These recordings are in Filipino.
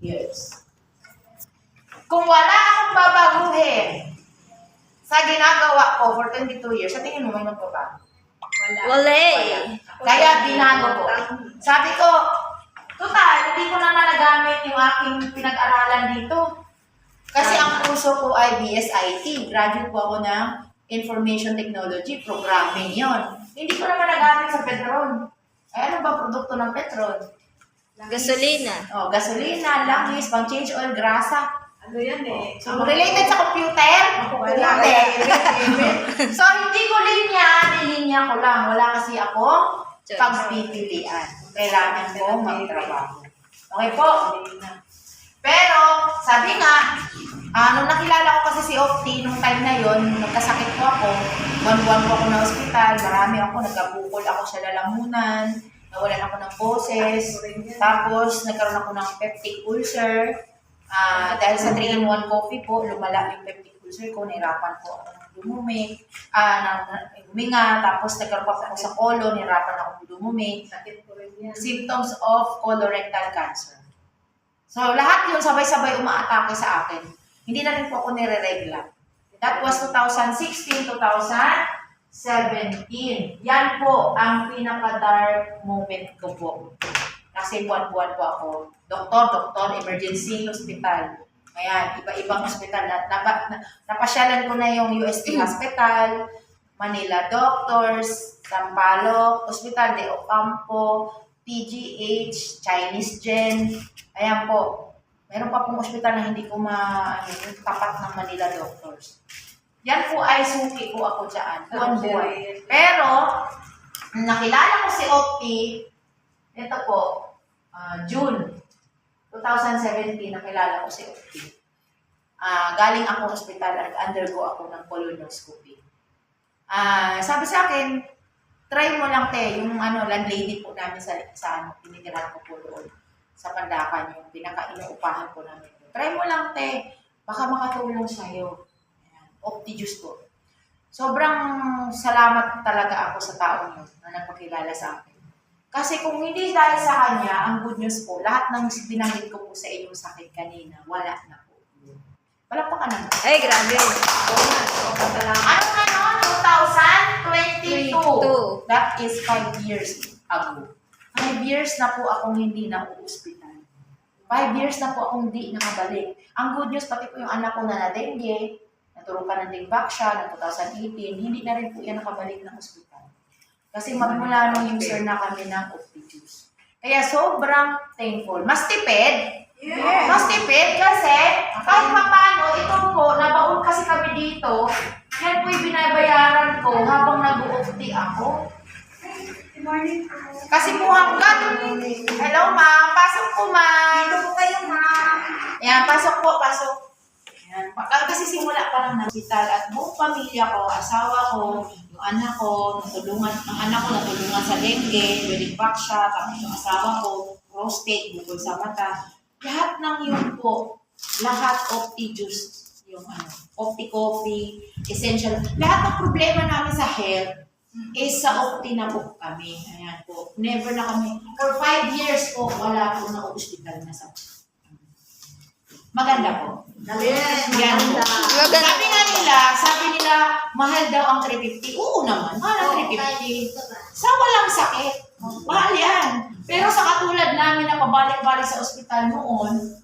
years. Kung wala akong babaguhin sa ginagawa ko for 22 years, sa tingin mo may magbabago? Wala. Kaya binago ko. Sabi ko, total, hindi ko na nagagamit yung aking pinag-aralan dito. Kasi ang kurso ko ay BSIT. Graduate po ako ng Information Technology, Programming yon. Hindi ko naman nagamit sa Petron. Ay, ano ba produkto ng Petron? Gasolina. Oh, gasolina, langis, pang-change oil, grasa. Ano yan eh? So, related sa computer? Wala. So, hindi ko nilinya ko lang. Wala kasi ako pagpipilian. Kailangan ko magtrabaho. Okay po? Pero, sabi nga, nung nakilala ko kasi si Opti, nung time na yon, nagkasakit ko ako, buwan-buwan ko ako na ospital, marami ako, nagkabukol ako sa lalamunan, nawalan ako ng boses, tapos nagkaroon ako ng peptic ulcer, dahil sa 3-in-1 coffee po, lumala yung peptic ulcer ko, nahirapan po ako ng huminga, tapos nagkaroon pa ako sa colon, nahirapan ako ng lumumi. Sakit ko rin yan. Symptoms of colorectal cancer. So, lahat yun sabay-sabay umaatake sa akin. Hindi na rin po ako nire-regla. That was 2016, 2017. Yan po ang pinaka-dark moment ko po. Kasi buwan-buwan po ako. Doktor, emergency hospital. Ayan, iba-ibang hospital. Napasyalan ko na yung UST Hospital, Manila Doctors, Sampaloc, Hospital de Ocampo, PGH, Chinese Gen. Ayan po. Meron pa pong hospital na hindi ko tapat ng Manila Doctors. Yan po ay suki ko ako dyan. Buwan-buwan. Pero, nakilala ko si Opti, ito po, June 2017, nakilala ko si Opti. Galing ako hospital at undergo ako ng colonoscopy. Sabi sa akin, try mo lang yung landlady po namin sa tinitirahan ko po doon. Sa Pandakan, yung pinaka-inuupahan ko namin. Try mo lang, baka makatulong sa'yo. Opti Juice po. Sobrang salamat talaga ako sa taong yun na nagpakilala sa akin. Kasi kung hindi dahil sa kanya, ang good news po, lahat ng binanggit ko po sa inyong sakit kanina, wala na po. Wala pa ka naman. Ay, grabe. Ano 2022. That is 5 years ago. 5 years na po akong hindi na-uospital. 5 years na po akong hindi nakabalik. Ang good news, pati po yung anak ko na na-dengue, naturukan ng Dingbaksya ng 2018, hindi na rin po yan nakabalik ng ospital. Kasi magmula nung user na kami ng Opti Juice. Kaya sobrang thankful. Mas tipid. Yes. Mas tipid kasi kahit paano, ito po, nabaon kasi kami dito, yan po yung binabayaran ko habang nag-Opti ako. Good morning. Kasi po hanggang, hello ma'am, pasok po ma'am. Dito po kayo, ma'am. Ayan, pasok po, pasok. Ayan, kasi simula pa lang ng hospital at buong pamilya ko, asawa ko, yung anak ko, natulungan sa dengue, Dingbaksya, tapos yung asawa ko, prostate, bukol sa mata. Lahat ng yun po, lahat Opti Juice, yung Opti Coffee, essential. Lahat ng problema namin sa health, is sa Opti na po kami. Ayan po. Never na kami. For 5 years po, wala po na hospital na sa maganda po. Yes, Yan po. Maganda. Sabi nila, mahal daw ang 350. Oo naman, mahal ang 350. Sa walang sakit. Mahal yan. Pero sa katulad namin na pabalik-balik sa ospital noon,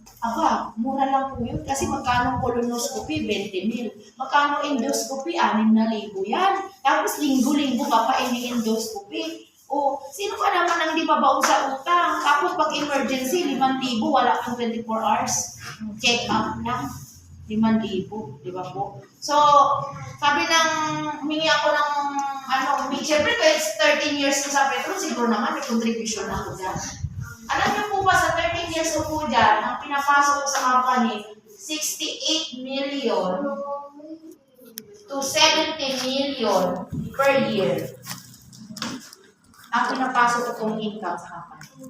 mura lang po yun. Kasi magkano colonoscopy? 20,000. Magkano endoscopy? 6,000 yan. Tapos linggo-linggo ka pa ini-endoscopy. O, sino ka naman ang hindi pabaon sa utang? Tapos pag emergency, 5,000, wala kang 24 hours. Check up lang. 5,000, di ba po? So, sabi humingi ako ng, siyempre, 13 years ko sa Petron, siguro naman may contribution ako dyan. Alam niyo po ba, sa 13 years ko po dyan, ang pinapasok ko sa company, 68 million to 70 million per year. Ang pinapasok ko itong income sa company.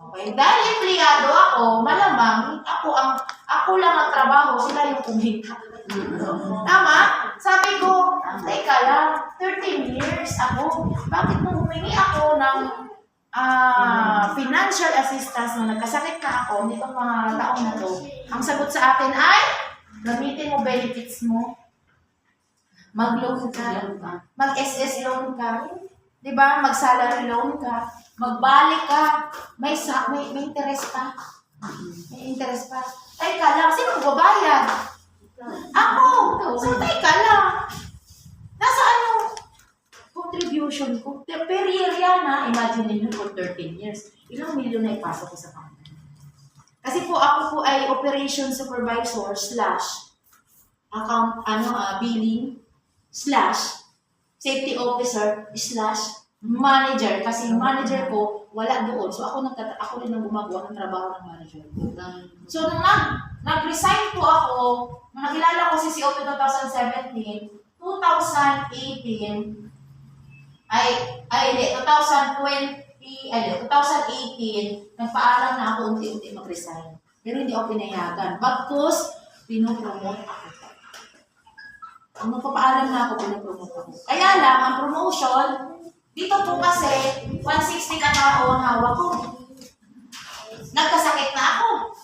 Okay? Dahil empleyado ako, malamang ako lang ang trabaho, sila yung kumita. Tama? Sabi ko, teka lang, 13 years ako, bakit nung humingi ako ng financial assistance nung nagkasakit na ako nitong mga taong na to, ang sagot sa akin ay, gamitin mo benefits mo, mag-loan ka, mag-SS loan ka, di ba? Mag-salary loan ka, magbalik ka, may interest pa. May interest pa. Teka lang, sino magbabayad? Ako! So, teka lang. Nasa contribution ko? Per year yan ha. Imagine niyo for 13 years. Ilang milyon na ipasok ko sa company. Kasi po ako po ay operation supervisor / account, billing / safety officer / manager. Kasi yung manager ko, wala doon. So ako rin ang gumagawa ng trabaho ng manager ko. So nung nag-resign po ako, nung nakilala ko si COP 2017, 2018, 2018, nagpaalam na ako unti-unti mag-resign. Pero hindi ako pinayagan. Bagkus, pinopromote ako. Nung nagpapaalam na ako, pinopromote ako. Kaya lang, ang promotion, dito po kasi, 160 katao ang hawak ko. Nagkasakit na ako.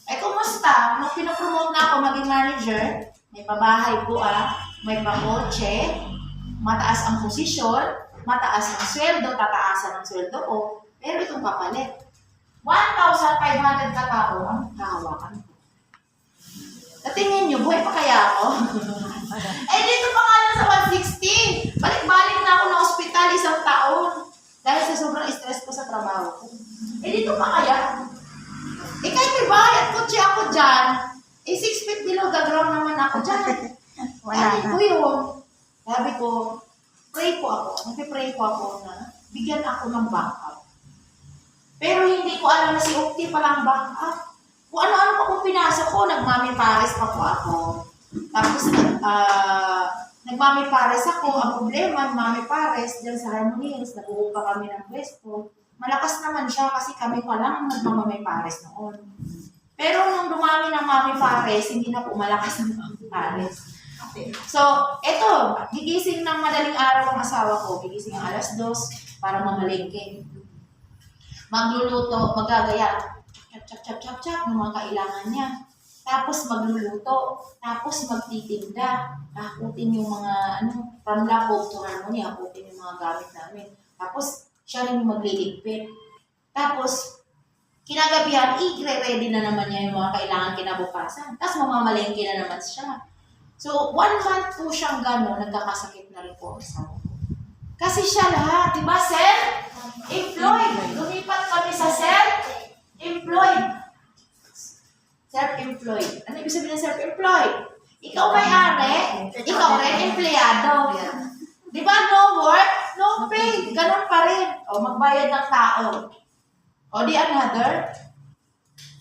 Eh, kumusta? Nung pinopromote na ako maging manager, may pabahay po may pakotse, mataas ang posisyon, mataas ang sweldo, tataasan ang sweldo ko, pero itong kapalit. 1,500 katao ang kahawakan ko. Tingin nyo, buhay pa kaya ako? Eh, dito pa nga lang sa 160. Balik-balik na ako ng ospital isang taon. Dahil sa sobrang stress ko sa trabaho ko. Eh, dito pa kaya? Eh, kahit may bayad kotse ako dyan, 6 feet below the ground naman ako dyan. Wala ko yun. Sabi ko, pray po ako. Nagpipray po ako na bigyan ako ng backup. Pero hindi ko alam na si Ukti pala ang backup. Kung ano-ano pa kung pinasok ko, nagmami pares pa po ako. Tapos, nagmami pares ako. Ang problema, mami pares, dyan sa Harmony Hills, nabuo pa kami ng pwesto. Malakas naman siya kasi kami pa lang nagmamami pares noon. Pero nung dumami ng mami pares, hindi na po malakas ng mami pares. So, eto, gigising ng madaling araw ang asawa ko. Gigising ang 2:00 para mamalengke. Magluluto, magagaya. Chap ng mga kailangan niya. Tapos magluluto. Tapos magtitinda. Akutin yung mga, from Lapog to Harmony, akutin yung mga gamit namin. Tapos, siya rin yung magliligpit. Tapos, kinagabihan, i-ready na naman niya yung mga kailangan kinabukasan. Tapos, mamamalengke na naman siya. So, 1 month po siyang gano'n, nagkakasakit na rin po sa ako. Kasi siya lahat, di ba, self-employed. Lumipat kami sa self-employed. Self-employed. Ano ibig sabihin ng self-employed? Ikaw may-ari, ikaw rin empleyado. Di ba, no work, no pay. Ganun pa rin. O, magbayad ng tao. O, di another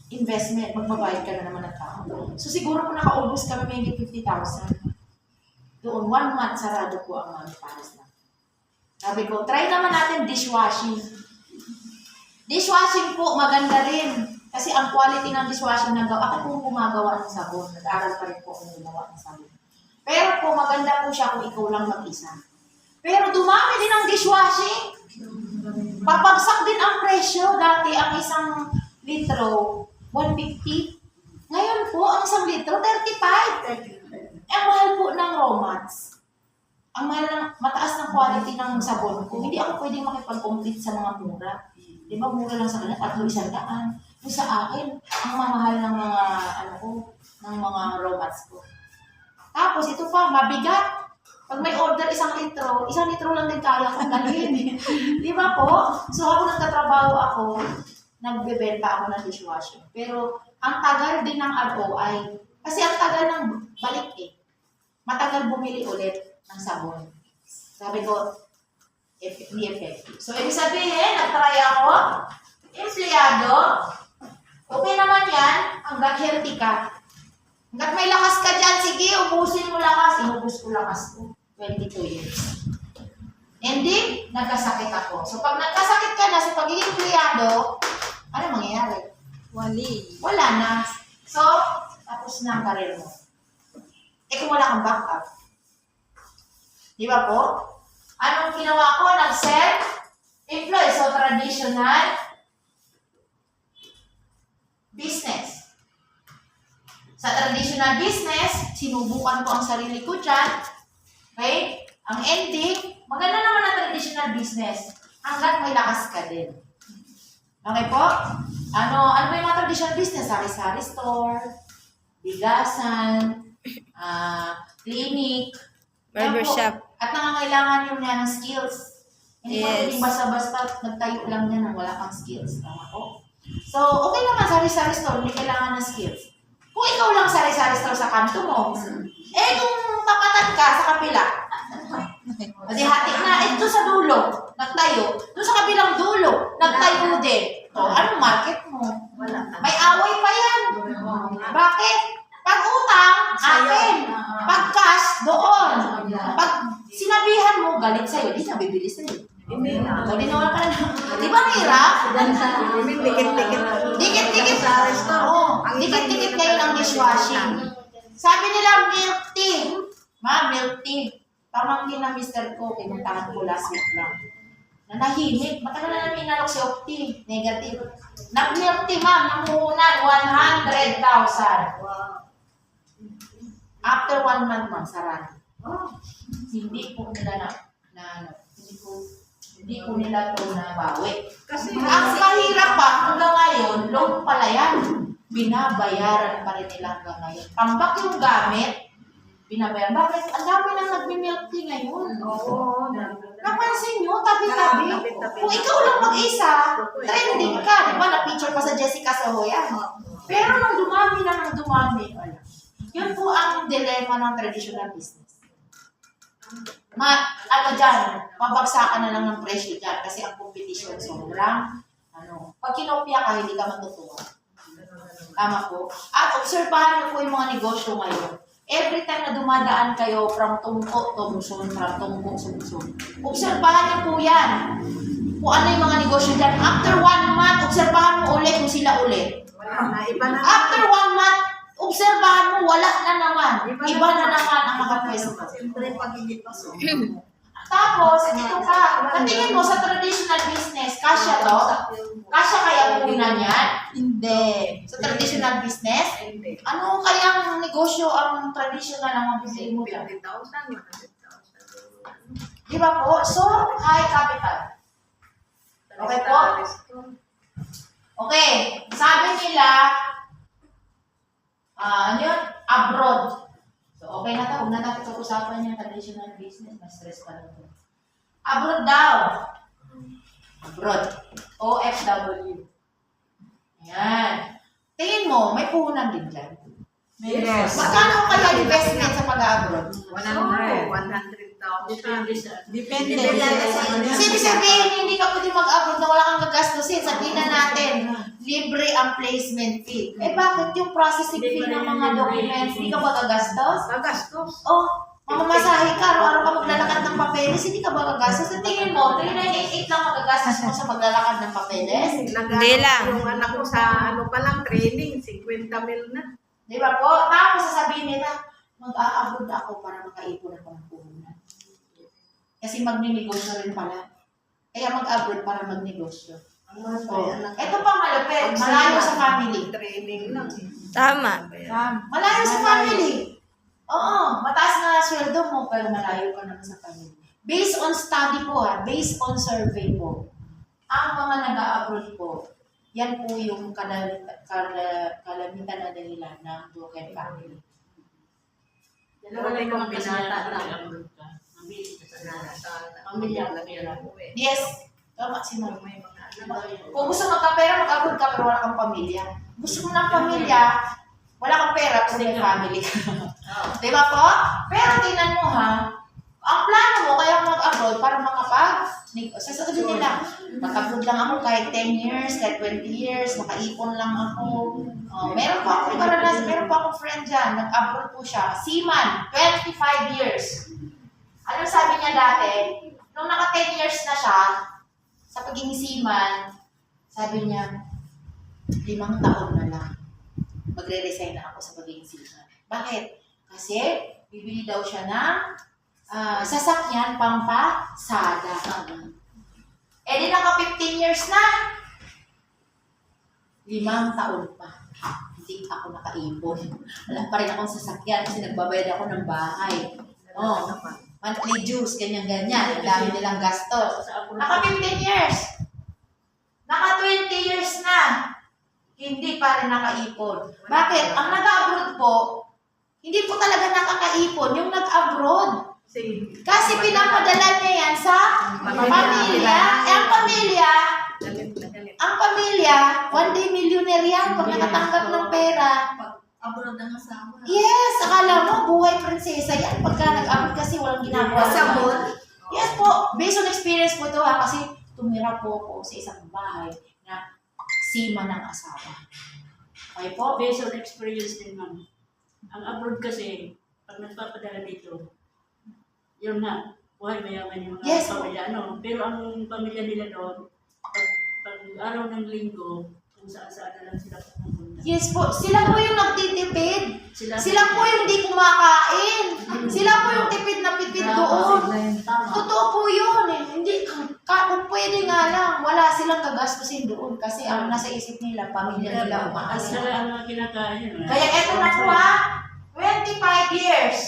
investment, magbabayad ka na naman ng tao. So siguro kung nakaubos kami may 50,000. Doon, 1 month sarado po ang mami pares na. Sabi ko, try naman natin dishwashing. Dishwashing po, maganda rin. Kasi ang quality ng dishwashing na gawa, ako po gumagawa ng sabon. Nag-aral pa rin po ako gumawa ng sabon. Pero po, maganda po siya kung ikaw lang mag-isa. Pero dumami din ang dishwashing. Papagsak din ang presyo. Dati, ang isang litro, 150. Ngayon po, ang 1 litro, 35. Ang mahal po ng romance. Ang mahal ng, mataas ng quality ng sabon ko. Hindi ako pwedeng makipag-compete sa mga mura. Di ba, mura lang sa kanila, 300. Yung sa akin, ang mamahal ng mga, ng mga romance ko. Tapos, ito pa, mabigat. Pag may order 1 litro, 1 litro lang din kaya kong dalhin. Di ba po? So, ako nagtatrabaho ako, nagbebenta ako ng dishwashing. Pero, ang tagal din ng ROI, kasi ang tagal ng balik matagal bumili ulit ng sabon. Sabi ko, hindi effective. So, ibig sabihin, nag-try ako, empleyado, okay naman yan, hanggang healthy ka. Hanggat may lakas ka dyan, sige, ubusin mo lakas. Inubos ko lakas ko. 22 years. Hindi, nagkasakit ako. So, pag nagkasakit ka na sa pagiging empleyado, ano mangyayari? Wala na. So, tapos na ang karir mo. Kung wala kang backup. Di ba po? Anong ginawa ko? Nag-self Employee, so traditional business. Sa traditional business, sinubukan ko ang sarili ko dyan. Okay? Ang ending, maganda naman ang traditional business hanggat may lakas ka din. Okay po? Ano ba yung mga traditional business? Sari-sari store, bigasan, clinic, Barbershop. at nangangailangan yung ng skills. Hindi po Yes. pwedeng basta-basta nagtayo lang yan nang wala kang skills. Tama po? So, okay naman sari-sari store, hindi kailangan ng skills. Kung ikaw lang sari-sari store sa kanto mo, kung tapatan ka sa kapila, kasi hati na, doon sa dulo, nagtayo. Doon sa kabilang dulo, nagtayo din. O, anong market mo? May away pa yan. Bakit? Pag utang, akin. Pag cash, doon. Pag sinabihan mo, galit sa'yo, di na bibili sa'yo. So, di naman ka na. Di ba hirap? Dikit-dikit. Oo. Dikit-dikit ngayon ang dishwashing. Sabi nila, milk tea. Milk tea. Pamangkin na Mr. Ko, pinuntahan ko last week lang. Nanahimik. Matagal na namin inalok si Opti. Negative. Nag-milk tea, ma'am. Namuhunan, 100,000. After 1 month, ma'am, sarado. Hindi po nila hindi po nila ito nabawi. Kasi Ang mahirap pa, hanggang ngayon, loan pala yan. Binabayaran pa rin nila hanggang ngayon. Tambak yung gamit, binabayaran. Bakit? Ang dami nang nagmi-milk tea ngayon. Oo. Napansin nyo, tabi-tabi. Kung ikaw lang mag-isa, trending ka. Di ba? Na-picture pa sa Jessica Sohoyan. Pero nung dumami, wala. Yun po ang dilemma ng traditional business. Pabagsakan na lang ng presyo dyan kasi ang competition sobrang, pag kinopya ka, hindi ka matutuwa. Tama po. At obserbahan niyo po yung mga negosyo ngayon. Every time na dumadaan kayo from Tungko, Tungsun, obserbahan niyo po yan. Kung ano yung mga negosyo dyan. After 1 month, obserbahan mo ulit kung sila ulit. After 1 month, obserbahan mo, wala na naman. Iba na naman ang nakapwesto. Siyempre, pag-init pa so. Tapos, ito pa, natingin mo sa traditional business, kasya to? Kasya kaya puhunan yan? Hindi. Sa traditional business, Hindi. ano kayang negosyo ang traditional ang mabibili mo dyan? 50,000, 100,000. Di ba po? So, high capital. Okay po? Okay. Sabi nila, ano yun? Abroad. So, okay na ito. Huwag na natin pag-usapan yung traditional business. Mas stress pa nito. Abroad daw. Abroad. OFW. Ayan. Tingin mo, may puhunan din dyan. Yes. Magkano kaya investment sa pag-abroad? 100,000. Depende. Kasi ibig sabihin, hindi ka pwede mag-abroad na wala kang gagastusin. Sabihin na natin, libre ang placement fee. Bakit yung processing fee ng mga documents, hindi ka ba gagastos? Magastos. Mamamasahe ka, araw-araw ka maglalakad ng papeles, hindi ka ba gagastos? Sa tingin mo, 3,988 lang magagastos mo sa paglalakad ng papeles? Hindi lang. Yung anak ko sa palang training, 50 mil na. Di ba po? Tapos sasabihin nila, mag-a-abroad ako para makaipon ako ng puhunan. Kasi magninegosyo rin pala. Kaya mag-abroad para magnegosyo. Ito pa malupit, malayo sa family. Training lang. Tama. Malayo sa family. Oo, mataas na sweldo mo pero malayo ka naman sa family. Based on study po based on survey po. Ang mga nag-a-abroad po, yan po yung kalamitan na dahilan ng broken family. Dalawa na yung binata lang. Yes, tama si Ma'am. Kung gusto magkapera, mag-abroad ka pero wala kang pamilya. Gusto mo ng pamilya, wala kang pera kasi may family ka. Diba po? Pero tingnan mo ang plano mo kaya mag-abroad para sasabihin nila, mag-abroad lang ako kahit 10 years, kahit 20 years, makaipon lang ako. Meron pa akong karanasan, meron pa akong friend dyan, nag-abroad po siya. Seaman, 25 years. Anong sabi niya dati? Nung naka 10 years na siya, sa pagiging seaman, sabi niya, 5 taon na lang. Magre-resign na ako sa pagiging seaman. Bakit? Kasi, bibili daw siya ng sasakyan pampasada. Eh di naka 15 years na. 5 taon pa. Hindi ako nakaipon. Wala pa rin akong sasakyan kasi nagbabayad ako ng bahay. Oh, monthly dues, ganyan-ganyan. Ang dami nilang gastos. Naka 15 years. Naka 20 years na. Hindi pa rin nakaipon. Bakit? Ang nag-abroad po, hindi po talaga nakakaipon. Yung nag-abroad. Kasi pinapadala niya yan sa pamilya. Eh, ang pamilya, one day millionaire yan pag nakatanggap ng pera. Abroad ang asawa. Yes, akala mo buhay prinsesa yan pagka nag-abroad kasi walang ginagawa. Sabon. Yes po, based on experience po ito ha, kasi tumira po ako sa isang bahay na sima ng asawa. Okay po? Based on experience din, ma'am. Ang abroad kasi, pag nagpapadala dito, yun nga, buhay mayaman yung mga Yes. pamilya. Ano? Pero ang pamilya nila doon, pag araw ng linggo, kung saan-saan na lang sila pupunta. Yes po, sila po yung nagtitipid. Sila Sila po yung di kumakain. Sila po yung tipid na pitid doon. Tama. Totoo po yun eh. Hindi, kung pwede nga lang, wala silang gagastusin doon kasi ang nasa isip nila, pamilya nila At umaasa. sila ang mga kinakain. Kaya eto na po ha, 25 years.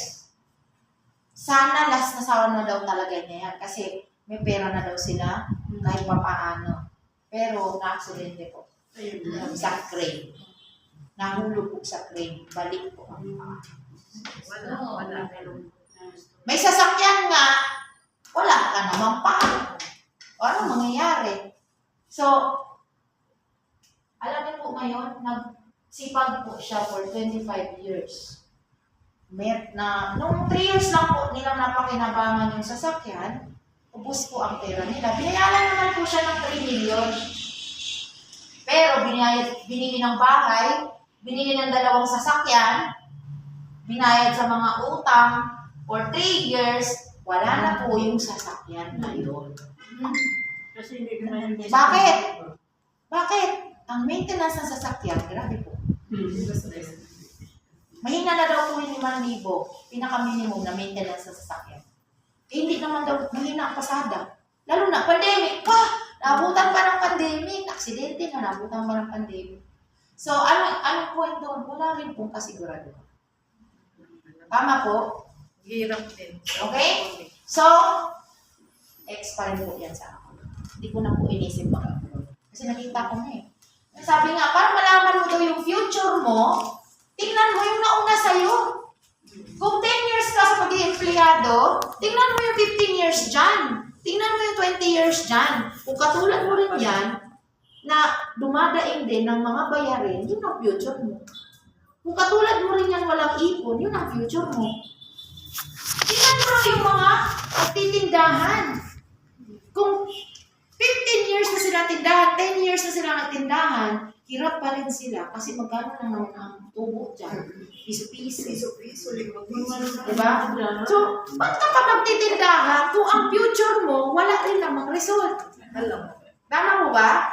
Sana last na sawa na daw talaga niya yan kasi may pera na daw sila kahit pa paano. Pero na-aksidente po Ayun. sa crane. Nahulog po sa crane. Balik po ang paa. Wala. May sasakyan nga, wala ka naman pa. O ano mangyayari? So, alam niyo po ngayon, nagsipag po siya for 25 years. Nung 3 years lang po nilang napakinabangan yung sasakyan, ubus po ang pera nila. Binayaran naman po siya ng 3 million. Pero binili ng bahay, binili ng 2 sasakyan, binayad sa mga utang for 3 years, wala na po yung sasakyan na yun. Kasi hindi naman yung Bakit? Bakit? Ang maintenance ng sasakyan, grabe po. Mahina na daw po yung 5,000, pinaka-minimum na maintenance ng sasakyan. Eh, hindi naman daw mahina ang pasada. Lalo na, pandemic pa! Nabutan pa ng pandemic, aksidente na, nabutan pa ng pandemic. So, ano point doon? Wala rin pong kasigurado. Tama po? Hirap din. Okay? So, ex pa rin po yan sa ako. Hindi ko na po inisip mag-upload. Kasi nakita ko na eh. Sabi nga, para malaman mo daw yung future mo, tingnan mo yung nauna sa'yo. Kung 10 years ka sa pag-i-empleyado, tingnan mo yung 15 years dyan. Tingnan mo yung 20 years dyan. Kung katulad mo rin yan, na dumadaing din ng mga bayarin, yun ang future mo. Kung katulad mo rin yan walang ipon, yun ang future mo. Tingnan mo yung mga nagtitindahan. Kung 15 years na sila tindahan, 10 years na sila nagtindahan, hirap pa rin sila kasi magkano lang naman ang tubo dyan. Piso-piso. Diba? So, ba't ka pa magtitindahan kung ang future mo, wala rin namang result? Tama mo ba?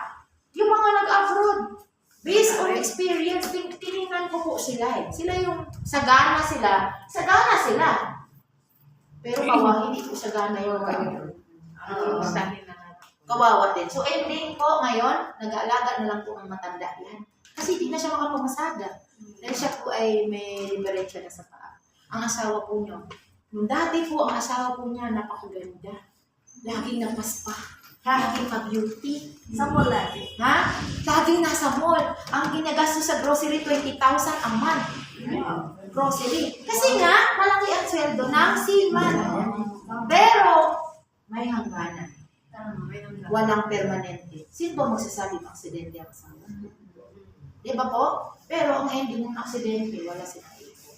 Yung mga nag-abroad, based on experience, tinignan ko po sila eh. Sila yung sagana sila. Pero hindi po sagana yung kawawa din. So, ending po ngayon, nag-aalaga na lang po ng matanda yan. Kasi hindi na siya makapamasada. Dahil siya po ay may liberensya na sa paa. Ang asawa po niyo, nung dati po, ang asawa po niya, napakaganda. Laging napaspa. Laging pa-beauty. Sa mall lagi. Ha? Laging nasa mall. Ang ginagastos sa grocery, 20,000 a month. Grocery. Kasi nga, malaki ang sweldo ng seaman. Pero, may hangganan. Walang permanente. Sino ba magsasabi ng aksidente ang asawa? Di ba po? Pero ang ending ng aksidente, wala silang ipon.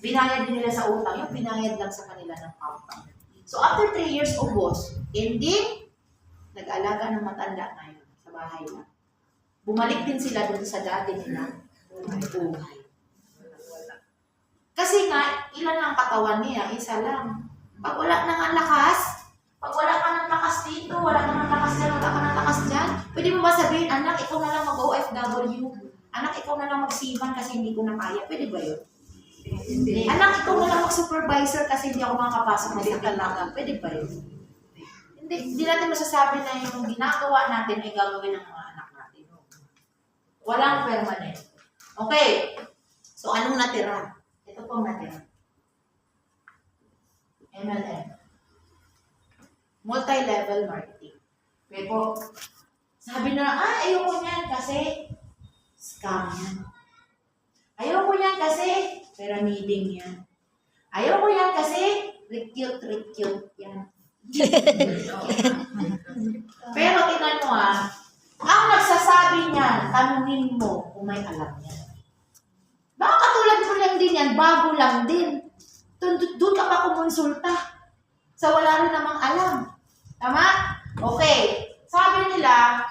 Binayad din nila sa utang, yung binayad lang sa kanila ng compound. So after 3 years ubos, ending, nag-alaga ng matanda ngayon sa bahay na. Bumalik din sila doon sa dati nila. Buhay. Kasi nga, ilan ang katawan niya? Isa lang. Pag wala nang ang lakas, pag wala ka ng lakas dito, wala ka ng lakas dyan, wala ka ng lakas dyan, pwede mo ba sabihin, anak, ikaw na lang mag-OFW. Anak, ikaw na lang mag-seaman kasi hindi ko na kaya. Pwede ba yun? Hindi. Anak, ikaw na lang mag-supervisor kasi hindi ako makakapasok na sa talaga. Pwede ba yun? Hindi hindi natin masasabi na yung ginagawa natin ay gagawin ng mga anak natin. Walang permanent. Okay. So, anong natira? Ito pong natira. MLM. Multi-level marketing. Okay po. Sabi na, ayoko niyan kasi scam yan. Ayoko niyan kasi pyramiding yan. Ayoko yan kasi recute yan. Pero tingnan mo ang nagsasabi niyan, tanungin mo kung may alam niya. Baka katulad mo lang din yan, bago lang din. Doon ka pa kumonsulta sa wala rin namang alam. Tama? Okay. Sabi nila,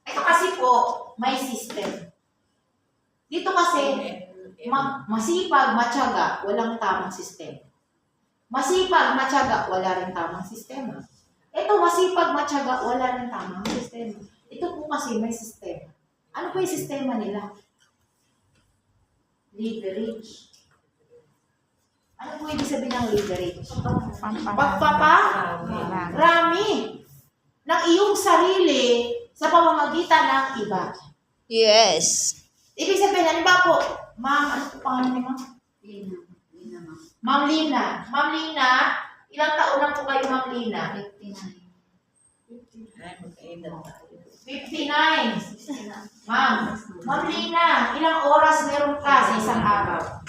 ito kasi po, may system. Dito kasi, masipag, matyaga, walang tamang sistema. Masipag, matyaga, wala rin tamang sistema. Ito, masipag, matyaga, wala rin tamang sistema. Ito po kasi may sistema. Ano po yung sistema nila? Leverage. Ano po ibig sabihin ng leverage? Rami ng iyong sarili sa pamamagitan ng iba. Yes. Ibig sabihin, halimbawa po, ma'am, ano po pangalan ni ma'am? Ma'am Lina. Ma'am Lina, ilang taon na po kayo, Ma'am Lina? 59. Ma'am Lina, ilang oras meron ka sa isang araw?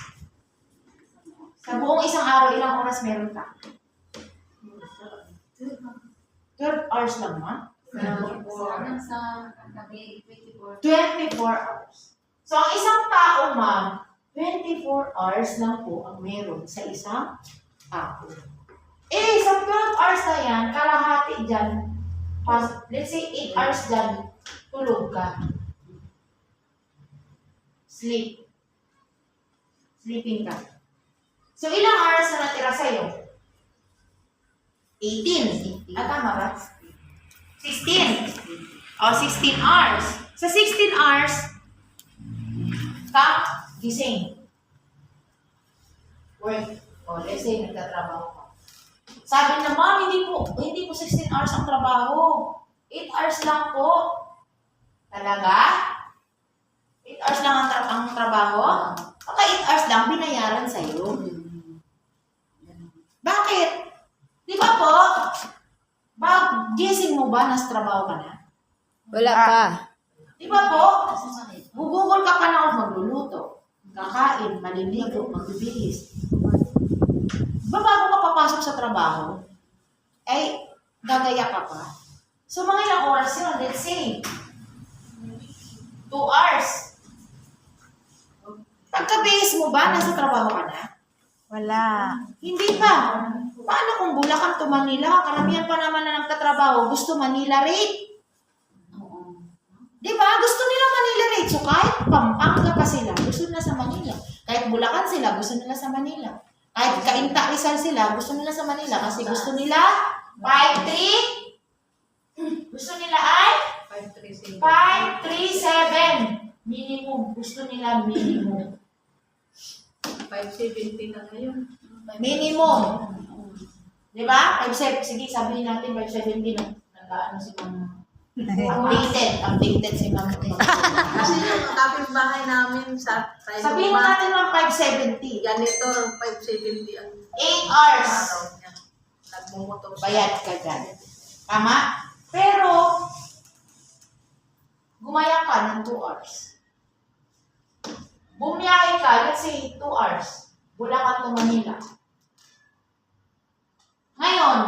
Sa buong isang araw, ilang oras meron ka? 12 hours lang, ma'am? 24 hours. So, ang isang tao, ma'am, 24 hours lang po ang meron sa isang tao. Sa 12 hours na yan, kalahati dyan, let's say 8 hours dyan, tulog ka. Sleeping ka. So, ilang hours na natira sa'yo? 18. Tama ba? 16. 16 hours. Sa 16 hours, ka gising. Work. Let's say, nagtatrabaho ka. Sabi na, ma'am, hindi po 16 hours ang trabaho. 8 hours lang po. Talaga? 8 hours lang ang trabaho? Okay, 8 hours lang, binayaran sa'yo. Bakit? Di ba po? Gising mo ba, nasa trabaho ka na? Wala pa. Di ba po? Gugugol ka pa na ako magluluto. Kakain, maliligo, magbibihis. Ba bago ka papasok sa trabaho, gagaya ka pa. So, mga ilang oras yun, let's say, 2 hours. Pagka-bihis mo ba, nasa trabaho ka na? Wala. Hindi pa. Paano kung Bulacan to Manila? Karamihan pa naman na nagtatrabaho, gusto Manila rate. Di ba? Gusto nila Manila rate. So kahit Pampanga pa sila, gusto nila sa Manila. Kahit Bulacan sila, gusto nila sa Manila. Kahit Cainta Rizal sila, gusto nila sa Manila. Kasi gusto nila 5-3. Gusto nila ay 5-3-7. Minimum. Gusto nila minimum. 570 na ngayon. Minimum. Di ba? 5-7. Sige, sabihin natin 5-70 na. Nag-ano si Mama. Updated si Mama. Kasi yung kapitbahay namin sa Sabihin natin ng 570. ganito, 570 ang 8 hours. araw niya. Nagmumotor siya. Bayad ka dyan. Tama? Pero, gumaya ka ng 2 hours. Bumiyahe ka, let's say 2 hours. Bulacan to Manila. Ngayon,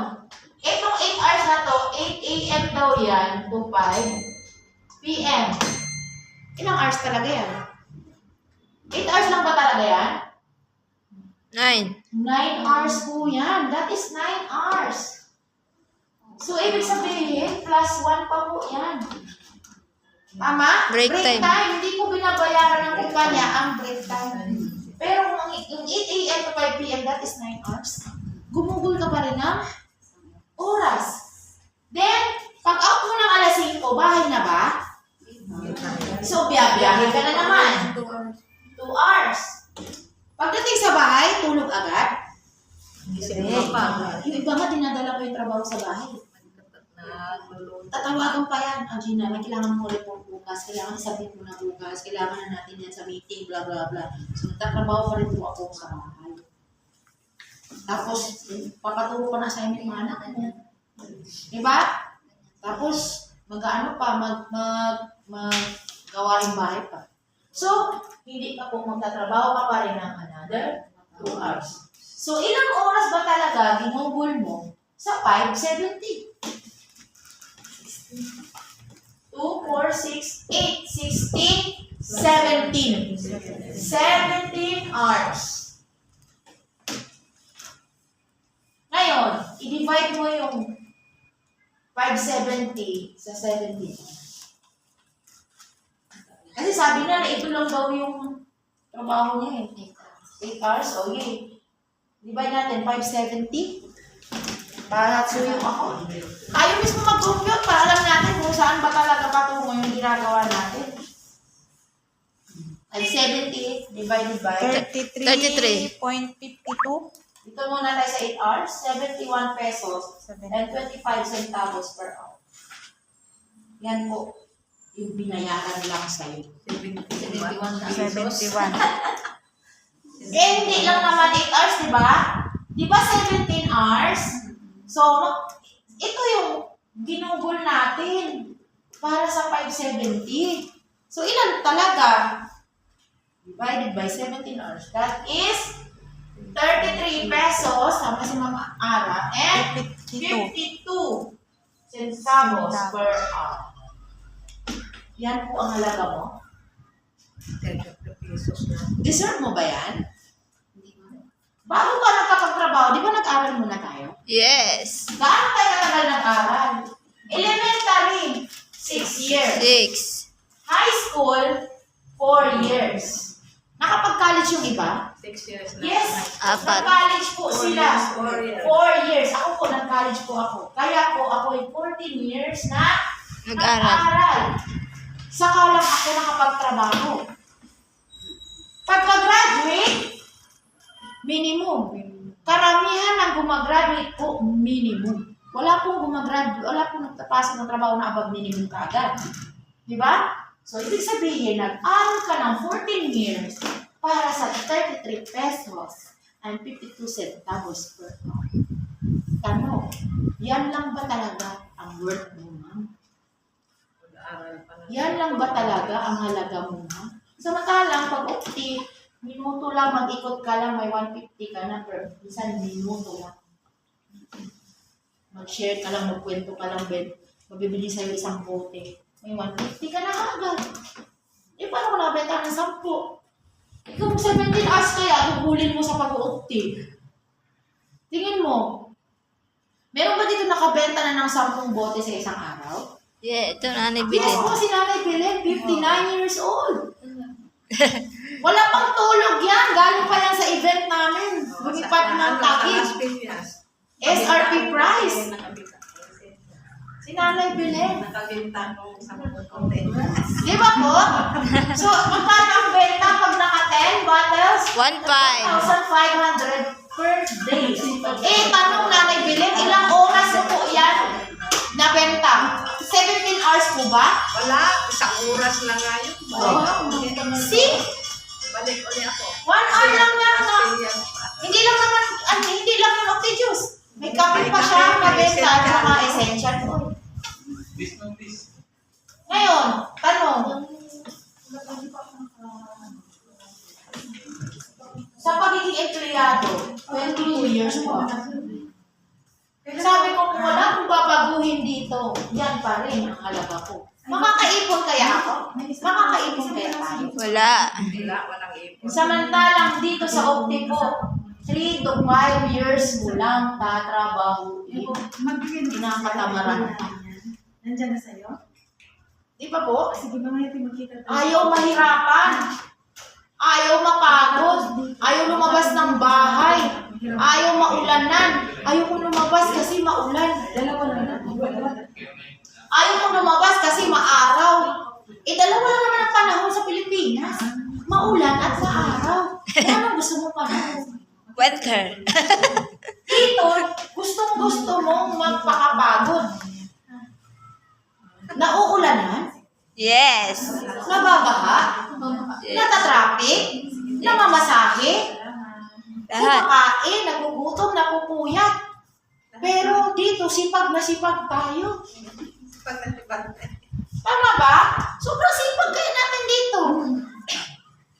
itong 8 hours na to, 8 a.m. daw yan to 5 p.m. Ilang hours talaga yan? 8 hours lang ba talaga yan? 9. 9 hours po yan. That is 9 hours. So, ibig sabihin, plus 1 pa po yan. Tama? Break time. Hindi po binabayaran ng kumpanya ang break time. Pero kung yung 8 a.m. to 5 p.m., that is 9 hours. Gumugol ka pa rin ng oras. Then, pag out mo ng alas 5, bahay na ba? So, biyahe ka na naman. 2 hours. Pagdating sa bahay, tulog agad. Gising ka pa. Yung iba nga, dinadala ko yung trabaho sa bahay. Tatawagan pa yan. Gina, may kailangan mo report bukas. Kailangan submit mo na bukas. Kailangan na natin yan sa meeting, bla bla bla. So, nagtatrabaho pa rin po ako sa bahay. Tapos, papaturo ko na sa inyo yung anak niya. Diba? Tapos, mag-ano pa, gawaing bahay pa. So, hindi ka po magtatrabaho ka pa rin ng another 2 hours. So, ilang oras ba talaga ginugol mo sa 570? 2, 4, 6, 8, 16, 17. 17 hours. Ngayon, i-divide mo yung 570 sa 17. Kasi sabi na ito lang daw yung trabaho niya eh. 8 hours, o yun. Divide natin, 570. Para suyo ako. Tayo mismo mag-compute para alam natin kung saan ba talaga patungo yung ginagawa natin. 570 divided by 33. 33.52. dito muna tayo sa 8 hours, 71 pesos and 25 centavos per hour. Yan po yung binayaran lang sa'yo. 71 pesos. 71. Eh, hindi lang naman 8 hours, di ba? Di ba 17 hours? So, ito yung ginugol natin para sa 570. So, ilan talaga? Divided by 17 hours. That is 33 pesos, sama si Mama Ara, and 52 centavos per hour. Yan po ang halaga mo. 30 pesos na. Deserve mo ba yan? Bago ka nakapagtrabaho, di ba nag-aral muna tayo? Yes. Gaano tayo katagal nag-aral? Elementary, 6 years. 6. High school, 4 years. Nakapag-college yung iba? 6 years na. Yes. Apat. Nag-college po 4 sila. years, 4 years. 4 years. Ako po, nag-college po ako. Kaya po, ako ay 14 years na Nag-aral. nag-aral. Saka lang ako nakapagtrabaho. Pagka-graduate, minimum. Karamihan ng gumagraduate po, minimum. Wala pong nagtapasok ng trabaho na above minimum kaagad. Di ba? So, ibig sabihin, nag-aral ka ng 14 years para sa 33 pesos and 52 centavos per hour. Tanong, yan lang ba talaga ang worth mo, ma'am? Mag-aaral pa na. Yan lang ba talaga ang halaga mo, ma'am? Samantalang, pag ukti, minuto lang, mag-ikot ka lang, may 150 ka na per isang minuto lang. Mag-share ka lang, magkwento ka lang, mabibili sa'yo isang bote. May 150 ka na agad. Eh, paano ko nabenta ng 10? Ikaw 17 hours kaya, gugulin mo sa pag-uukti. Tingin mo, meron ba dito nakabenta na ng 10 bote sa isang araw? Yeah, ito na Yes bilhin. po, si Nanay Belen, 59 years old. Wala pang tulog yan. Galing pa yan sa event namin. Lumipat ng takip. SRP price. Si Nanay Belen. Nakabenta nung sa konti. Di ba po? So, magkano ang benta pag naka 10 bottles? 1.5. 1,500 per day. Eh, tanong Nanay Belen, ilang oras mo po yan nabenta? 17 hours po ba? Wala, isang oras lang nga yun. See? Balik ulit ako. 1 hour lang yan na. Experience pa. Hindi lang yung Octi Juice. May kape pa siya nabenta at saka essential oil. Ngayon, tanong. Sa pagiging empleyado, 22 years po. Sabi ko kung wala akong babaguhin dito, yan pa rin ang halaga ko. Makakaipon kaya ako? Makakaipon kaya tayo? Wala. Wala, walang ipon. Samantalang dito sa Octi po, 3 to 5 years mo lang tatrabaho. Pinakatamaran. Nandiyan na sa'yo? Di ba po? Sige ba ngayon magkita tayo? Ayaw mahirapan. Ayaw mapagod. Ayaw lumabas ng bahay. Ayaw maulanan. Ayaw kong lumabas kasi maulan. Dalawa lang. Ayaw kong lumabas kasi maaraw. Eh, dalawa lang naman ang panahon sa Pilipinas. Maulan at maaraw. Eh, ano gusto mo panahon? Weather. Dito, gustong-gusto mong magpakapagod. Nauulanan? Yes. Nababaha? Natatraffic? Namamasahe? Lahat. Kumakain, nagugutom, napupuyat. Pero dito, sipag na sipag tayo. Tama ba? Sobrang sipag kayo natin dito.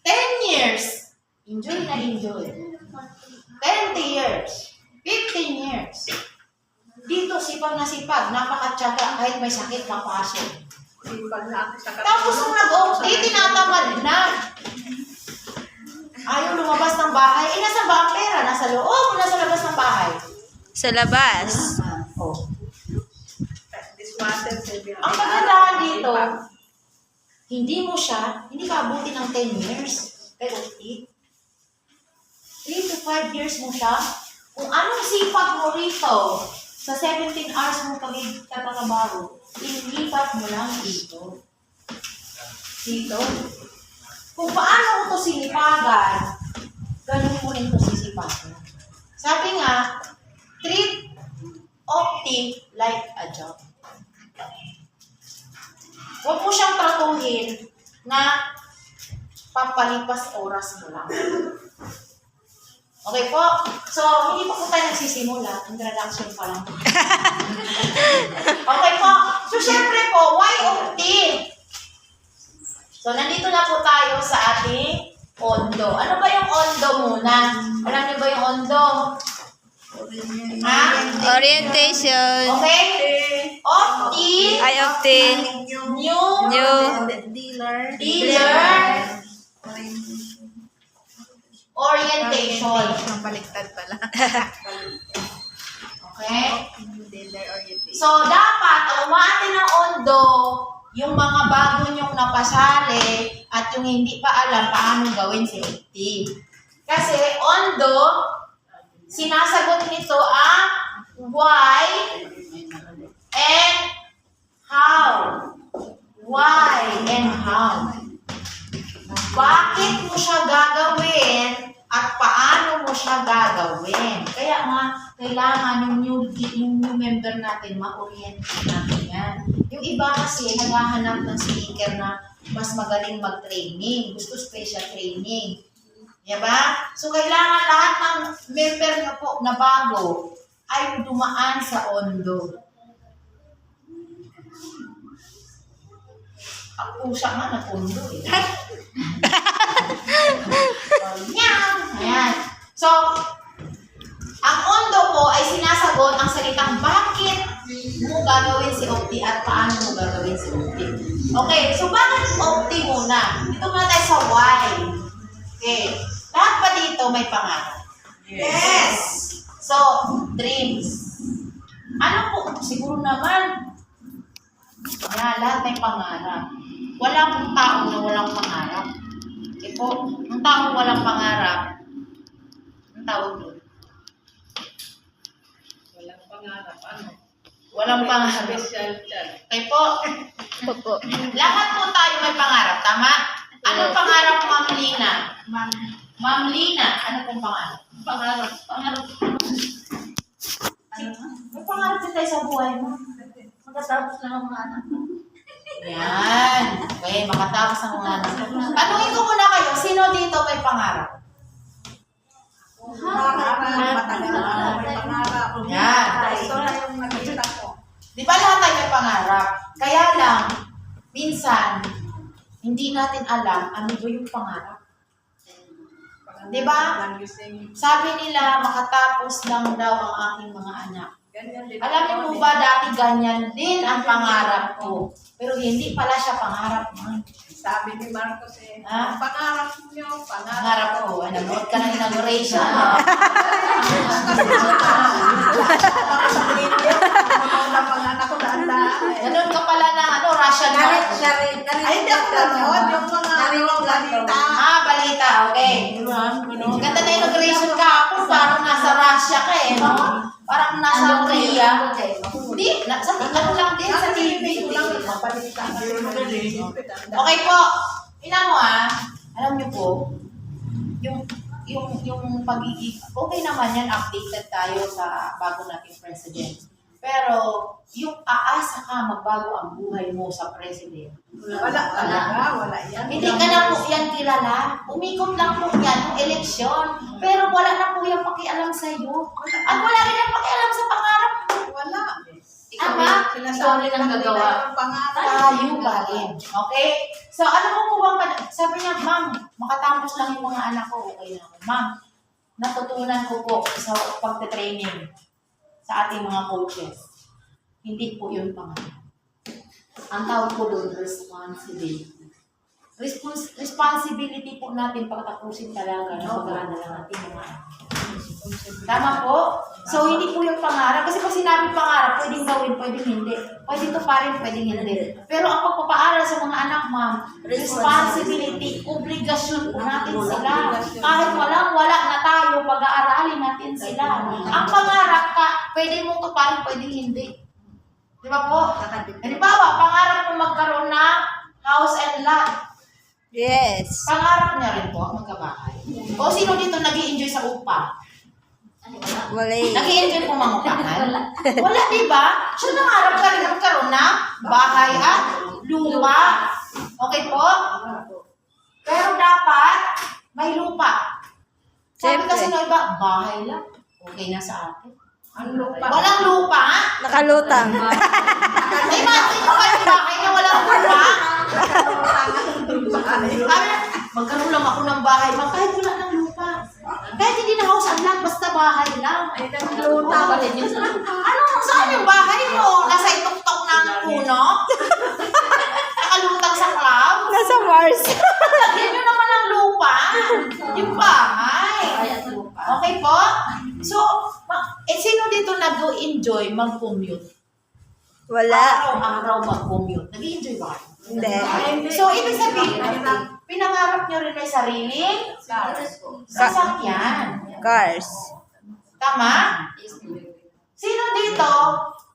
10 years. Enjoy na enjoy. 20 years. 15 years. Dito, sipag na sipag. Napakatyaga. Kahit may sakit, papasok. Sipag na ako sa Tapos nung nag-OT, tinatamad na. Ayaw lumabas ng bahay. Eh, nasa ba ang pera? Nasa loob o nasa labas ng bahay? Sa labas. Oh. Dishwasher, sabi. Ang kagandahan dito, hindi ka abuti ng 10 years. Kay OT. 3 to 5 years mo siya. Kung anong sipag mo rito, sa 17 hours mo pagkakatrabaho, ilipat mo lang dito. Dito. Kung paano mo ito sinipagan, ganun mo rin ito sisipagan. Sabi nga, treat OT like a job. Huwag mo siyang tratuhin na papalipas oras mo lang. Okay po? So, hindi pa po tayo nagsisimula. Introduction pa lang. Okay po? So, syempre po, why OT? So, nandito na po tayo sa ating ondo. Ano ba yung ondo muna? Alam niyo ba yung ondo? Ha? Orientation. Okay? OT. Ay, optin. New. Dealer. Orientation. Ang baliktad pala. Okay? Dealer orientation. So, dapat, ang umati ng ondo, yung mga bago nyong napasali at yung hindi pa alam paano gawin si OT. Kasi ondo, sinasagot nito ang why and how. Why and how. Bakit mo siya gagawin at paano mo siya gagawin. Kaya nga, kailangan yung new member natin, ma-orientate natin yan. Yung iba kasi, naghahanap ng speaker na mas magaling mag-training. Gusto special training. Diba? So, kailangan lahat ng member nyo po na bago ay dumaan sa ondo. Ang pusa nga na ondo eh. Ayan. So, ang ondo po ay sinasagot ang salitang bakit mo gagawin si OT at paano mo gagawin si OT. Okay, so bakit OT muna? Dito muna tayo sa why. Okay. Lahat pa dito may pangarap. Yes! So, dreams. Ano po? Siguro naman, lahat may pangarap. Wala pong tao na walang pangarap. Okay po, ang taong walang pangarap, ang tawag doon? Walang pangarap. Ano? Walang pangarap. Special child. Okay po, Opo. lahat po tayo may pangarap, tama? Anong pangarap, Ma'am Lina? Ma'am Lina, ano pong pangarap? Pangarap. May pangarap din tayo sa buhay mo. Magkatapos lang ang mga anak ko. Yan. Okay, makatapos ang mga anak. Tanungin ko muna kayo, sino dito may pangarap? Pangarap. Matagal na may pangarap. Yan. Ito na yung nakita ko. Di ba lahat tayo may pangarap? Kaya lang, minsan, hindi natin alam ano ba yung pangarap. Di ba? Sabi nila, makatapos lang daw ang aking mga anak. Ganyan din. Alam niyo po ba, dati ganyan din ang pangarap ko. Pero hindi pala siya pangarap mo. Sabi ni Marcos Ha? pangarap nyo, Pangarap ko, nanood ka ng inauguration. Pangarap ko daan-daan. Nanood ka pala ng Russian Mark. Ay, hindi ako nanood. Yung mga balita. Balita, okay. Ganda na inauguration ka ako, parang nasa Russia ka eh, no? Parang nasa Korea. Hindi, ano lang din sa TV. Okay po. Tingnan mo alam niyo po, yung pagiging, okay naman yan, updated tayo sa bago nating president. Pero, yung aasa ka magbago ang buhay mo sa president. Wala talaga, wala yan. Hindi ka na po yan kilala. Umikot lang po yan ng eleksyon. Pero wala na po yung pakialam sa iyo. At wala rin yung pakialam sa pangarap mo. Wala. Ama, Sinasabi ikaw rin ang lang nila gagawa. yung pangarap. Tayo ba rin? Okay? So, ano mo po bang, sabi niya, ma'am, makatapos lang yung mga anak ko, okay na ako. Ma'am, natutunan ko po sa pagte-training sa ating mga coaches. Hindi po yun pangarap. Ang tawag po doon, responsibility. Responsibility po natin pagtapusin talaga ng pag-aaral ng ating mga anak. Tama po? So, hindi po yung pangarap. Kasi pag sinabi pangarap, pwedeng gawin, pwedeng hindi. Pwede ito pa rin, pwedeng hindi. Pero ang pagpapaaral sa mga anak, ma'am, responsibility, obligasyon po natin sila. Kahit wala na tayo, pag-aaralin natin sila. Ang pangarap ka, pwede mo ito pa rin, pwedeng hindi. Di ba po? Halimbawa, pangarap mo magkaroon ng house and lot. Yes. Pangarap niya rin po, magkabahay. O sino dito nag-i-enjoy sa upa? Wala. Nag-i-enjoy po mangupahan? Wala, di ba? So, nangarap ka rin magkaroon ng bahay at lupa. Okay po? Pero dapat may lupa. Sabi Siyempre. kasi ng iba, bahay lang. Okay na sa akin. Ang lupa. Walang lupa? Nakalutang. May mati ko kayo bahay na walang lupa? Sabi na, magkaroon lang ako ng bahay. Kahit wala ng lupa. Kahit hindi na house and lot, basta bahay lang. Ay, nagluta. Ano? Saan yung bahay mo? Nasa ituktok ng puno? Nakalutang sa cloud? Nasa Mars. Lagyan nyo naman ng lupa. Yung bahay. Okay po? So, sino dito nag-enjoy mag-commute? Wala. Araw-araw mag-commute. Nag-enjoy ba kayo? Hindi. So, ibig sabihin, pinangarap nyo rin may sariling sasakyan. Cars. Tama? Sino dito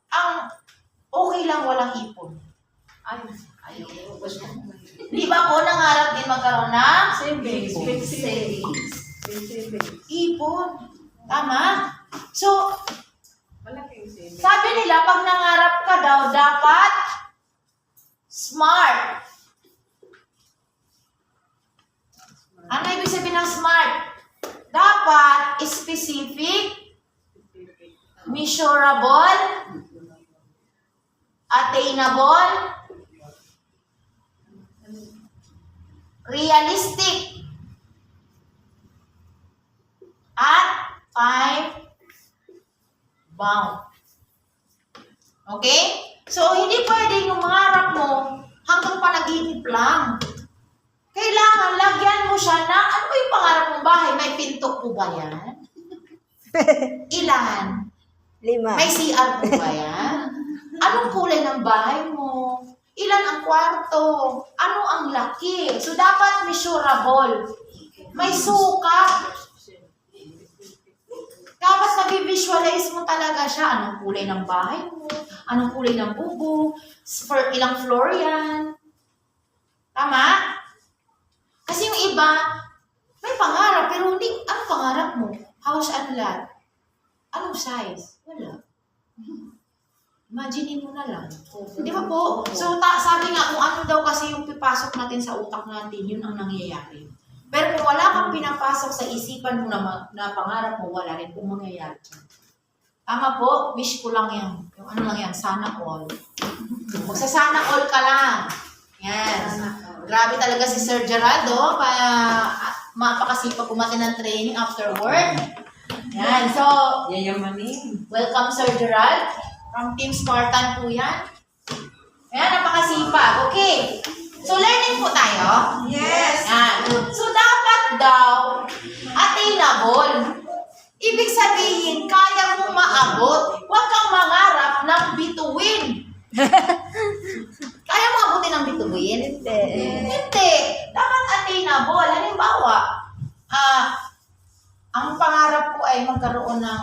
ang okay lang walang ipon? Di ba po nangarap din magkaroon ng Savings. Big savings? savings. Ipon. Tama? So, Malaking savings. sabi nila, pag nangarap ka daw, dapat smart. Ano ibig sabihin ng smart? Dapat specific, measurable, attainable, realistic, at time-bound. Okay? So, hindi pwedeng yung mangarap mo hanggang panaginip lang. Kailangan lagyan mo siya na, ano ba yung pangarap mong bahay? May pinto po ba yan? Ilan? 5. May CR po ba yan? Anong kulay ng bahay mo? Ilan ang kwarto? Ano ang laki? So, dapat measurable. May sukat. Dapat nabivisualize mo talaga siya. Anong kulay ng bahay mo? Anong kulay ng bubong? For ilang floor yan? Tama? Kasi yung iba, may pangarap, pero hindi, anong pangarap mo? House and lot. Anong size? Wala. Imagine mo na lang. Di ba po? So, sabi nga, kung ano daw kasi yung pipasok natin sa utak natin, yun ang nangyayari. Pero kung wala kang pinapasok sa isipan mo na pangarap mo, wala rin kung mangyayari dyan. Tama po, wish ko lang yan. Yung ano lang yan, sana all. Magsasana all ka lang. Yes. Grabe talaga si Sir Geraldo. Mapakasipag kumatin ng training after work. Yan. So, welcome Sir Gerald. From Team Spartan po yan. Yan, napakasipag. Okay. So, learning po tayo. Yes. Yan. So, dapat daw attainable. Ibig sabihin, kaya mo maabot. Huwag kang mangarap ng bituin. Kaya mo abutin ng bituin? Hindi. Hindi. Dapat attainable. Halimbawa, ang pangarap ko ay magkaroon ng,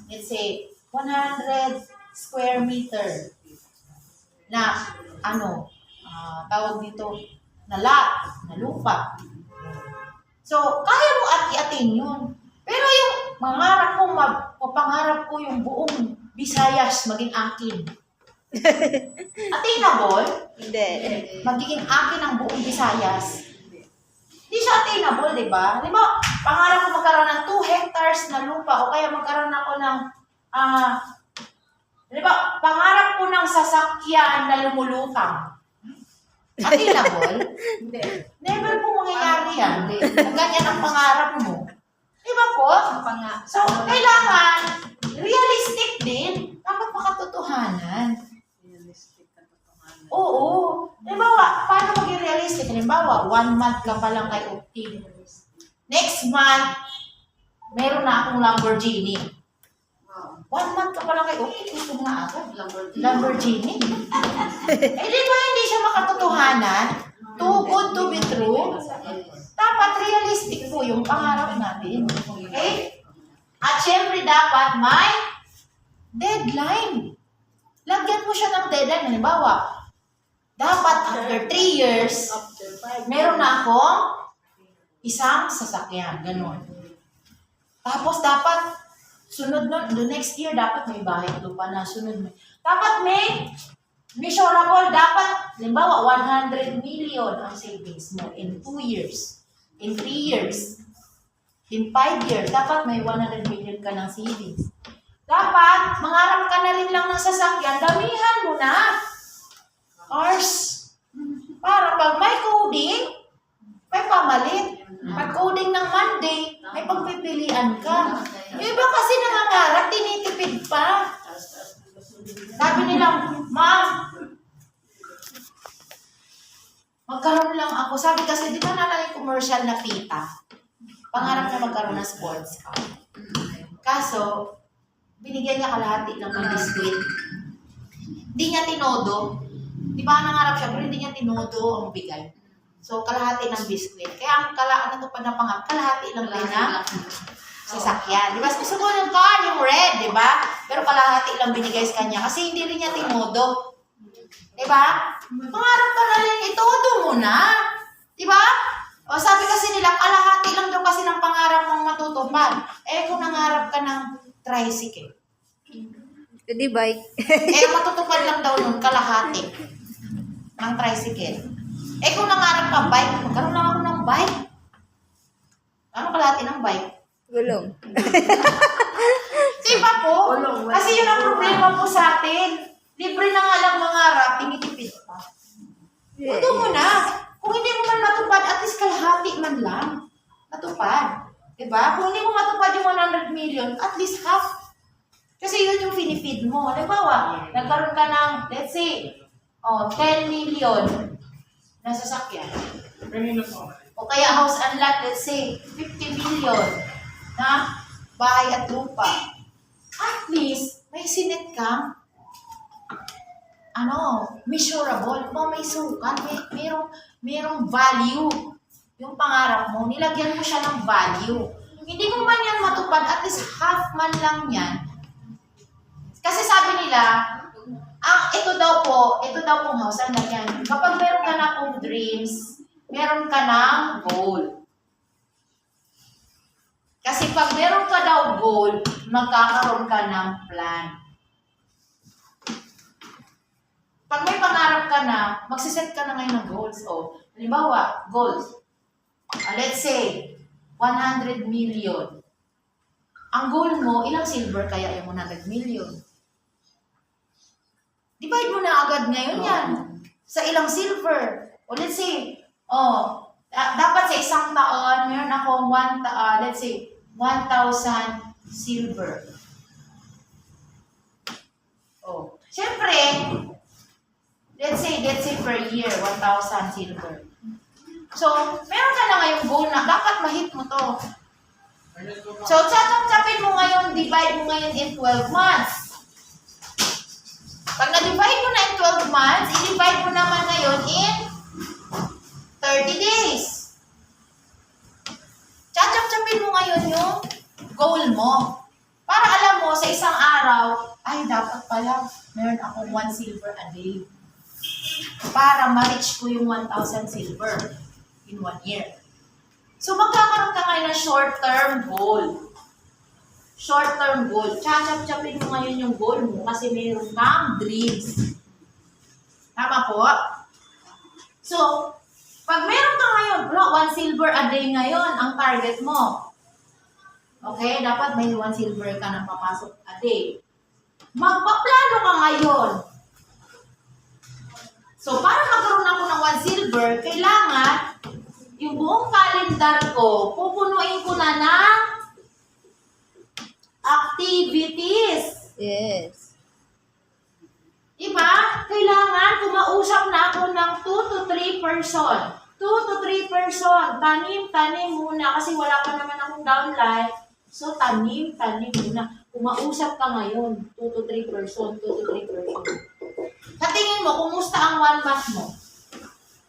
let's say, 100 square meter na, tawag dito, na lot, na lupa. So, kaya mo i-attain yun. Pero yung pangarap ko yung buong Visayas maging akin. Attainable? Hindi. Magiging akin ang buong Visayas. Hindi siya attainable, di ba? Di ba, pangarap ko magkaroon ng 2 hectares na lupa o kaya magkaroon ako ng, di ba, pangarap ko ng sasakyan na lumulutang. Attainable? Hindi. Never po mangyayari yan. Kung ganyan ang pangarap mo. Di ba po? So, kailangan realistic din. Dapat makatotohanan. Realistic na totohanan. Oo. Halimbawa, paano maging realistic? Halimbawa, 1 month ka pa lang kay Opti. Next month, meron na akong Lamborghini. 1 month ka pa lang kay Opti, gusto mo na agad. Lamborghini. Eh, di ba hindi siya makatotohanan? Too good to be true? Dapat realistic po yung pangarap natin. Okay? At syempre dapat may deadline. Lagyan mo siya ng deadline. Halimbawa, dapat after 3 years, After 5 meron na akong isang sasakyan. Ganon. Tapos dapat, sunod nun, the next year, dapat may bahay at lupa na. Sunod mo. Dapat may measurable. Dapat, halimbawa, 100 million ang savings mo in 2 years. In 3 years. In 5 years. Dapat may 100 million ka ng savings. Dapat, mangarap ka na rin lang ng sasakyan, damihan mo na. Cars. Para pag may coding, may pamalit. Pag coding ng Monday, may pagpipilian ka. Yung iba kasi nangangarap, tinitipid pa. Sabi nila, Ma'am, magkaroon lang ako. Sabi kasi, di ba nalang commercial na pita? Pangarap na magkaroon ng sports car. Kaso, binigyan niya kalahati lang ng biskuit. Hindi niya tinodo. Di ba nangarap siya, pero hindi niya tinodo ang bigay. So, kalahati ng biskuit. Kaya ang natupad na pangarap, kalahati lang din na sasakyan. Di ba? Gusto ko yung car, yung red, di ba? Pero kalahati lang binigay sa kanya kasi hindi rin niya tinodo. Di ba? Pangarap ka na rin, itodo mo na. Di ba? O sabi kasi nila, kalahati lang daw kasi ng pangarap mong matutupad. Eh, kung nangarap ka ng tricycle, Hindi bike. eh, matutupad lang daw nun, kalahati ng tricycle. Eh, kung nangarap ka bike, magkaroon lang ako ng bike. Ano kalahati ng bike? Gulong. Diba po? Kasi yun ang problema po sa atin. Libre na nga lang mangarap, tinitipid pa. Ito mo na. Kung hindi mo man matupad, at least kalahati man lang. Matupad. Diba? Kung hindi mo matupad yung 100 million, at least half. Kasi yun yung pinipid mo. Halimbawa, nagkaroon ka ng, let's say, 10 million na sasakyan. O kaya house and lot, let's say, 50 million na bahay at lupa. At least, may sinet kang measurable. Kung may sukat, merong value. Yung pangarap mo, nilagyan mo siya ng value. Hindi mo man yan matupad, at least half man lang yan. Kasi sabi nila, ito daw pong house, ang lagyan. Kapag meron ka na pong dreams, meron ka ng goal. Kasi pag meron ka daw goal, magkakaroon ka ng plan. Pag may pangarap ka na, magsiset ka na ngayon ng goals. O, halimbawa, goals. Let's say, 100 million. Ang goal mo, ilang silver kaya yung 100 million? Divide mo na agad ngayon yan. Sa ilang silver. O let's say, dapat sa isang taon, meron akong let's say, 1,000 silver. Oh, syempre, let's say per year, 1,000 silver. So, meron ka na ngayong goal na dapat ma-hit mo to. So, chapin mo ngayon, divide mo ngayon in 12 months. Pag na-divide mo na in 12 months, i-divide mo naman ngayon in 30 days. Chapin mo ngayon yung goal mo. Para alam mo, sa isang araw, ay dapat pala meron akong 1 silver a day. Para ma-reach ko yung 1,000 silver in 1 year. So, magkakaroon ka ngayon ng short-term goal. short-term goal. Chachap-chapin mo ngayon yung goal mo kasi mayroon kang dreams. Tama po? So, pag meron ka ngayon, bro, 1 silver a day ngayon ang target mo. Okay? Dapat may 1 silver ka na papasok a day. Magpaplano ka ngayon. So, para magkaroon ako ng 1 silver, kailangan yung buong calendar ko, pupunuin ko na ng activities. Yes. Diba? Kailangan kumausap na ako ng 2 to 3 person. 2 to 3 person. Tanim muna kasi wala pa naman akong downline. So, tanim muna. Kumausap ka ngayon. 2 to 3 person. 2 to 3 person. Sa tingin mo, kumusta ang 1 month mo?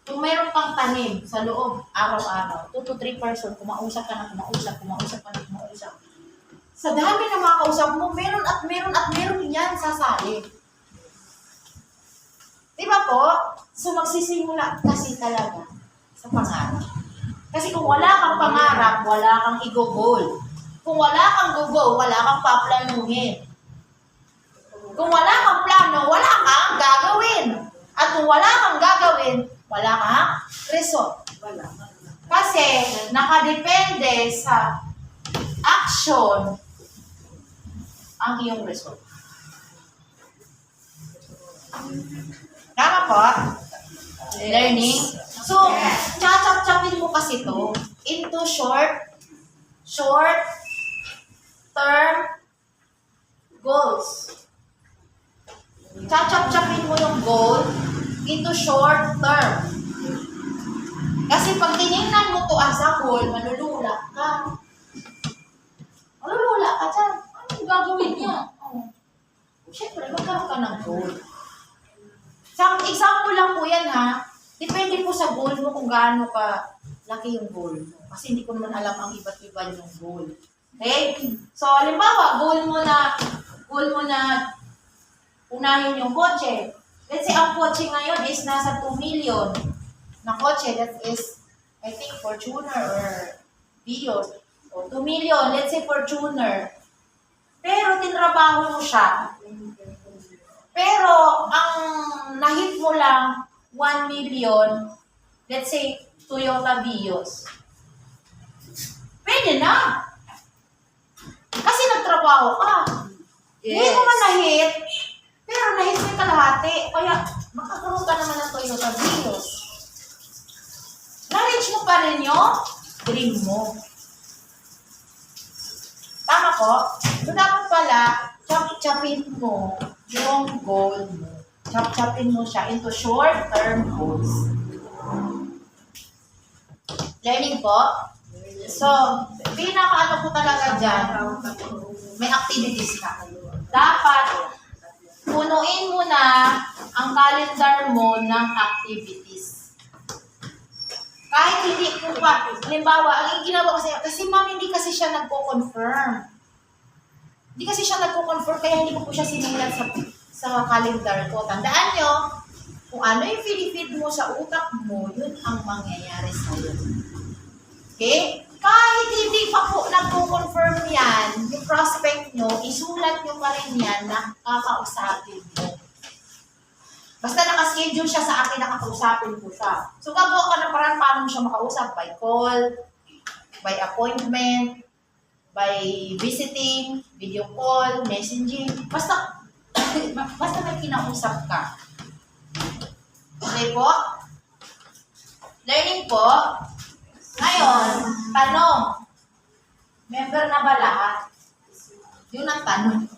Kung mayroon kang tanim sa loob, araw-araw, 2 to 3 person, kumausap ka na, kumausap. Sa dami na mga kausap mo, meron yan sasali. Di ba po? So magsisimula kasi talaga sa pangarap. Kasi kung wala kang pangarap, wala kang i-goal. Kung wala kang go, wala kang paplanuhin. Kung wala kang plano, wala kang gagawin. At kung wala kang gagawin, wala kang result. Kasi nakadepende sa action ang iyong result. Tama po? Learning. So, chachap-chapin mo kasi to into short-term goals. Chachap-chapin mo yung goal into short term. Kasi pag tinignan mo to as a goal, malulula ka. Malulula ka dyan. Anong gagawin niya? Oh. Siyempre, magkaroon ka ng goal. Sa example lang po yan ha. Depende po sa goal mo kung gaano ka laki yung goal mo. Kasi hindi ko naman alam ang iba't iba yung goal. Okay? So, halimbawa, goal mo na unahin yung kotse. Let's say, ang kotse ngayon is nasa 2 million na kotse. That is, I think, Fortuner or Vios. So, 2 million, let's say Fortuner. Pero, tinrabaho mo siya. Pero, ang nahit mo lang 1 million, let's say, Toyota Vios. Pwede na. Kasi nagtrabaho ka. Hindi mo man nahit, pero nahit mo yung kalahati. Kaya, makakaroon ka naman ng Toyota Vios. Na-reach mo pa rin yung dream mo. Tama po? So, dapat pala, chop-chopin mo yung goal mo. Chop-chopin mo siya into short-term goals. Learning po? So, pinaka-ano po talaga dyan, may activities ka. Dapat, punuin mo na ang calendar mo ng activities. Kahit hindi po pa, halimbawa, ang ginawa ko sa'yo, kasi ma'am, hindi kasi siya nagko-confirm. Hindi kasi siya nagko-confirm, kaya hindi ko po siya sinulat sa calendar ko. Tandaan nyo, kung ano yung feed mo sa utak mo, yun ang mangyayari sa'yo. Okay? Kahit hindi pa po nagko-confirm yan, yung prospect nyo, isulat nyo pa rin yan na kakausapin mo. Basta nakaschedule siya sa akin, nakakausapin ko siya. So, gagawa ka ng paraan paano mo siya makausap? By call, by appointment, by visiting, video call, messaging. Basta may kinausap ka. Okay po? Learning po. Ngayon, tanong. Member na ba lahat? Yun ang tanong.